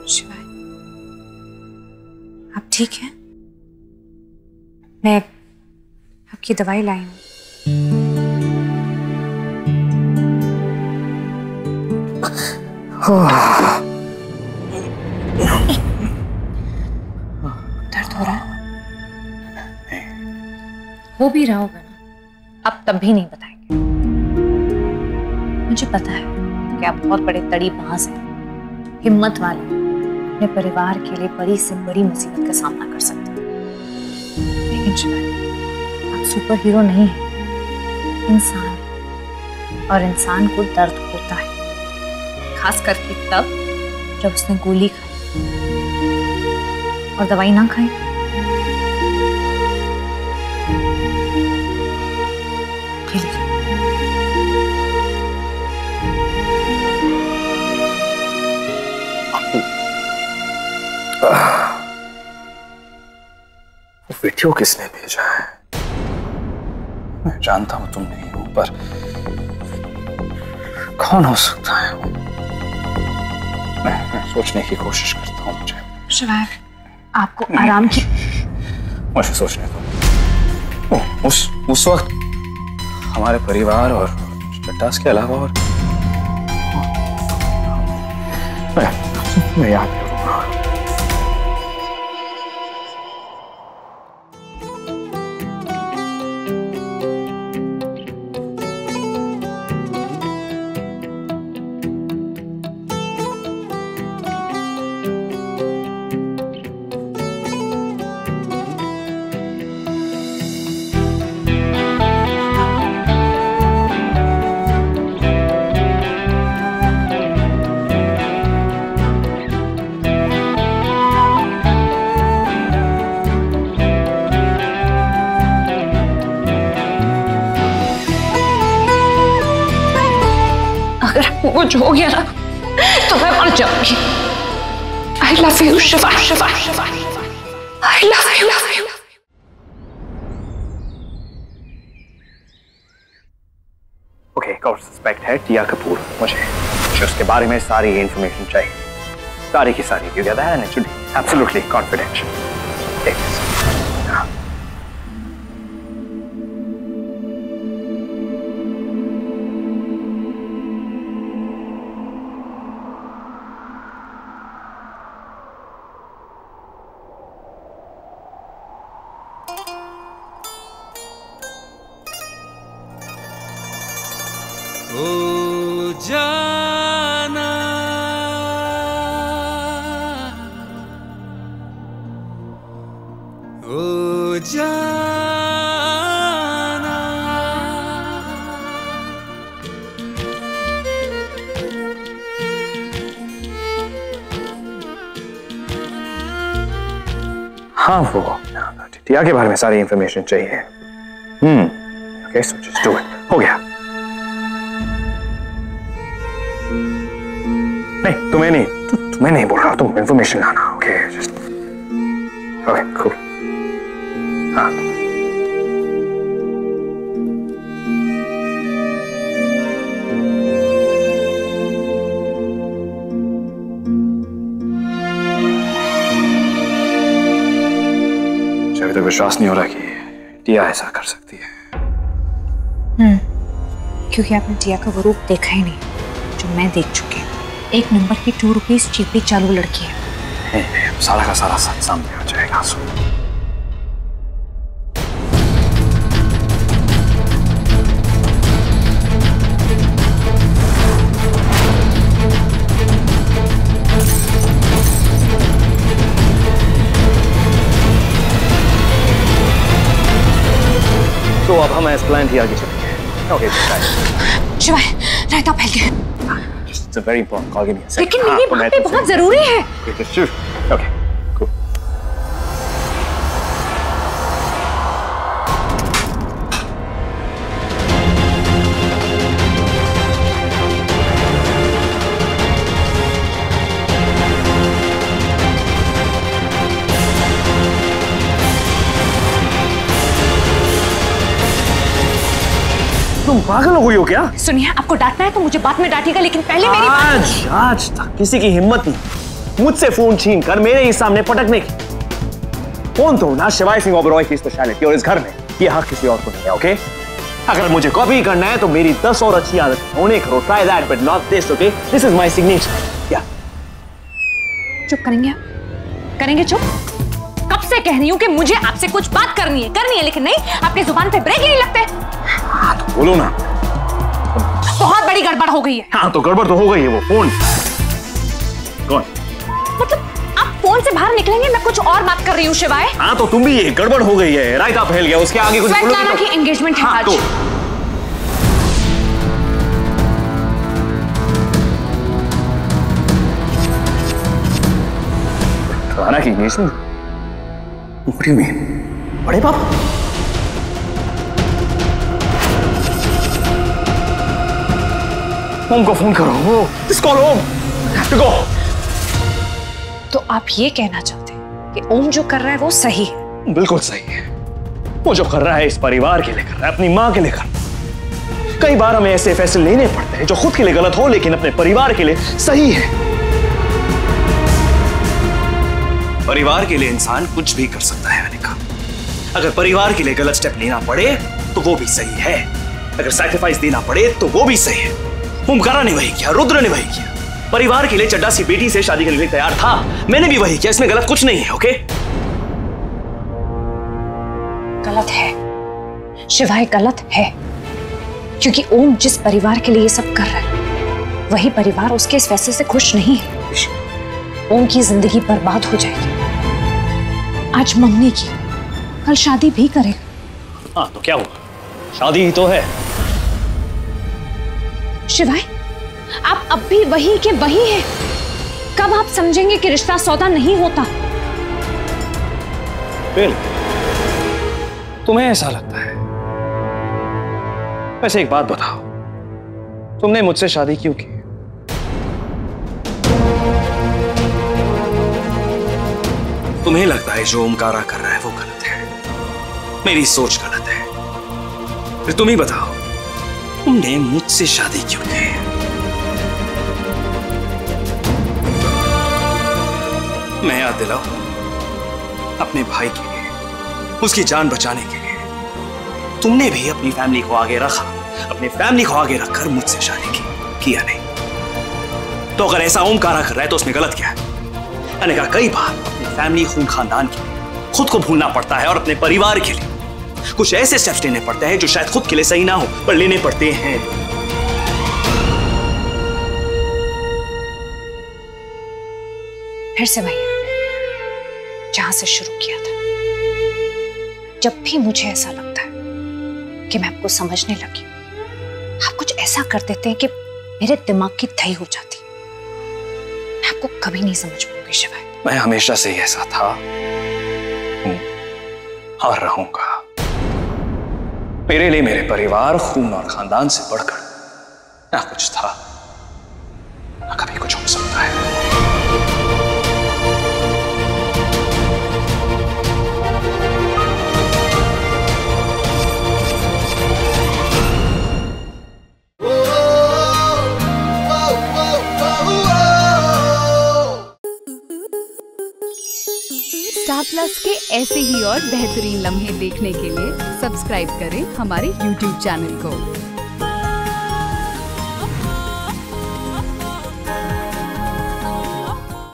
शिवाय, आप ठीक हैं? मैं आपकी दवाई लाई हूँ। दर्द हो रहा है? हो भी रहा होगा ना, अब तब भी नहीं बताएंगे। मुझे पता है कि आप बहुत बड़े तड़ीबाज हैं, हिम्मत वाले, अपने परिवार के लिए बड़ी से बड़ी मुसीबत का सामना कर सकते हैं। लेकिन शिवाय, आप सुपर हीरो नहीं हैं, इंसान हैं, और इंसान को दर्द होता है, खास करके तब जब उसने गोली खाई और दवाई ना खाई। वीडियो किसने भेजा है? मैं जानता हूं तुम नहीं हो, पर कौन हो सकता है वो? मैं सोचने की कोशिश करता हूं। मुझे शिवाय, आपको आराम की, मुझे सोचने दो। उस वक्त हमारे परिवार और चट्टास के अलावा और मैं याद करूंगा। कुछ हो गया ना तो मैं मर जाऊंगी। I love you, Shiva, Shiva, Shiva, I love you, love you. Okay, एक और सस्पेक्ट है टिया कपूर। मुझे उसके बारे में सारी इंफॉर्मेशन चाहिए, सारी की सारी। You get that? And it should be absolutely confidential. ओ जाना, ओ जाना, हाँ वो टिया के बारे में सारी इंफॉर्मेशन चाहिए। Okay, so just do it. हो गया। नहीं, तुम्हें नहीं बोल रहा, तुम इंफॉर्मेशन लाना। Okay, just okay, cool. हाँ, मुझे अभी तक विश्वास नहीं हो रहा कि टिया ऐसा कर सकती है। क्योंकि आपने टिया का वो रूप देखा ही नहीं जो मैं देख चुकी हूँ। एक नंबर की 2 रुपीज चीपी चालू लड़की है। सारा का सारा सच सामने आ जाएगा। तो अब हम एस्प्लेन ही आगे चलेंगे। ओके, शिवाय, रायता फैल गया। It's a very important call. Give me a second. लेकिन मेरी बात भी बहुत जरूरी है। Okay, cool. तुम पागल हो गई हो क्या? सुनिए, आपको डांटना है तो मुझे बाद में डांटिएगा, लेकिन पहले मेरी आज तक किसी की हिम्मत नहीं मुझसे फोन छीन कर मेरे ही सामने पटकने की। फोन तोड़ना शिवाय सिंह ओबरॉय की स्पेशलिटी और इस घर में ये हक किसी और को नहीं है, ओके? अगर मुझे कॉपी करना है तो मेरी 10 और अच्छी आदतें होने करो, try that but not this, okay? This is my signature. या चुप करेंगे आप? करेंगे चुप? कब से कह रही हूँ कि मुझे आपसे कुछ बात करनी है, लेकिन नहीं, आपकी जुबान पे ब्रेक ही नहीं लगते। हाँ तो बोलो ना। बहुत बड़ी गड़बड़ हो गई है। हाँ तो गड़बड़ तो हो गई है। वो फोन कौन? मतलब आप फोन से बाहर निकलेंगे, मैं कुछ और बात कर रही हूँ शिवाय। हाँ तो तुम भी ये गड़बड़ हो गई है, रायता फैल गया, उसके आगे कुछ स्वेटलाना की एंगेजमेंट है आज। स्वेटलाना की engagement? What do you mean? बड़े पापा? ओम को फोन करो। Just call Om. Have to go. तो आप ये कहना चाहते हैं कि ओम जो कर रहा है वो सही है? बिल्कुल सही है। वो जो कर रहा है इस परिवार के लिए कर रहा है, अपनी माँ के लिए कर रहा है। कई बार हमें ऐसे फैसले लेने पड़ते हैं जो खुद के लिए गलत हो लेकिन अपने परिवार के लिए सही है। परिवार के लिए इंसान कुछ भी कर सकता है अनिका। अगर परिवार के लिए गलत स्टेप लेना पड़े तो वो भी सही है, अगर सैक्रिफाइस देना पड़े तो वो भी सही है। ओमकारा ने वही किया, रुद्र ने वही किया। परिवार के लिए चड्डा सी बेटी से शादी करने के लिए तैयार था, मैंने भी वही किया। इसमें गलत कुछ नहीं है, ओके? गलत है शिवाय, गलत है, क्योंकि ओम जिस परिवार के लिए ये सब कर रहा है वही परिवार उसके इस फैसले से खुश नहीं है। ओम की जिंदगी बर्बाद हो जाएगी। आज मंगनी की, कल शादी भी करेगा। हाँ तो क्या हुआ, शादी ही तो है। शिवाय आप अब भी वही के वही हैं। कब आप समझेंगे कि रिश्ता सौदा नहीं होता? तुम्हें ऐसा लगता है? वैसे एक बात बताओ, तुमने मुझसे शादी क्यों की? तुम्हें लगता है जो ओमकारा कर रहा है वो गलत है, मेरी सोच गलत है। फिर तुम ही बताओ, तुमने मुझसे शादी क्यों की? मैं याद दिलाऊं, अपने भाई के लिए, उसकी जान बचाने के लिए तुमने भी अपनी फैमिली को आगे रखा, अपनी फैमिली को आगे रखकर मुझसे शादी की, किया नहीं? तो अगर ऐसा ओमकारा कर रहा है तो उसमें गलत क्या है? मैंने कहा कई बार अपनी फैमिली, खून खानदान के लिए खुद को भूलना पड़ता है और अपने परिवार के लिए कुछ ऐसे स्टेप्स लेने पड़ते हैं जो शायद खुद के लिए सही ना हो पर लेने पड़ते हैं। फिर से वही जहां से शुरू किया था। जब भी मुझे ऐसा लगता है कि मैं आपको समझने लगी, आप कुछ ऐसा कर देते हैं कि मेरे दिमाग की दही हो जाती। मैं आपको कभी नहीं समझ पाऊंगी शिवाय। मैं हमेशा से ही ऐसा था और रहूंगा। मेरे लिए मेरे परिवार, खून और खानदान से बढ़कर ना कुछ था ना कभी कुछ हो सकता है। स्टार प्लस के ऐसे ही और बेहतरीन लम्हे देखने के लिए सब्सक्राइब करें हमारे YouTube चैनल को।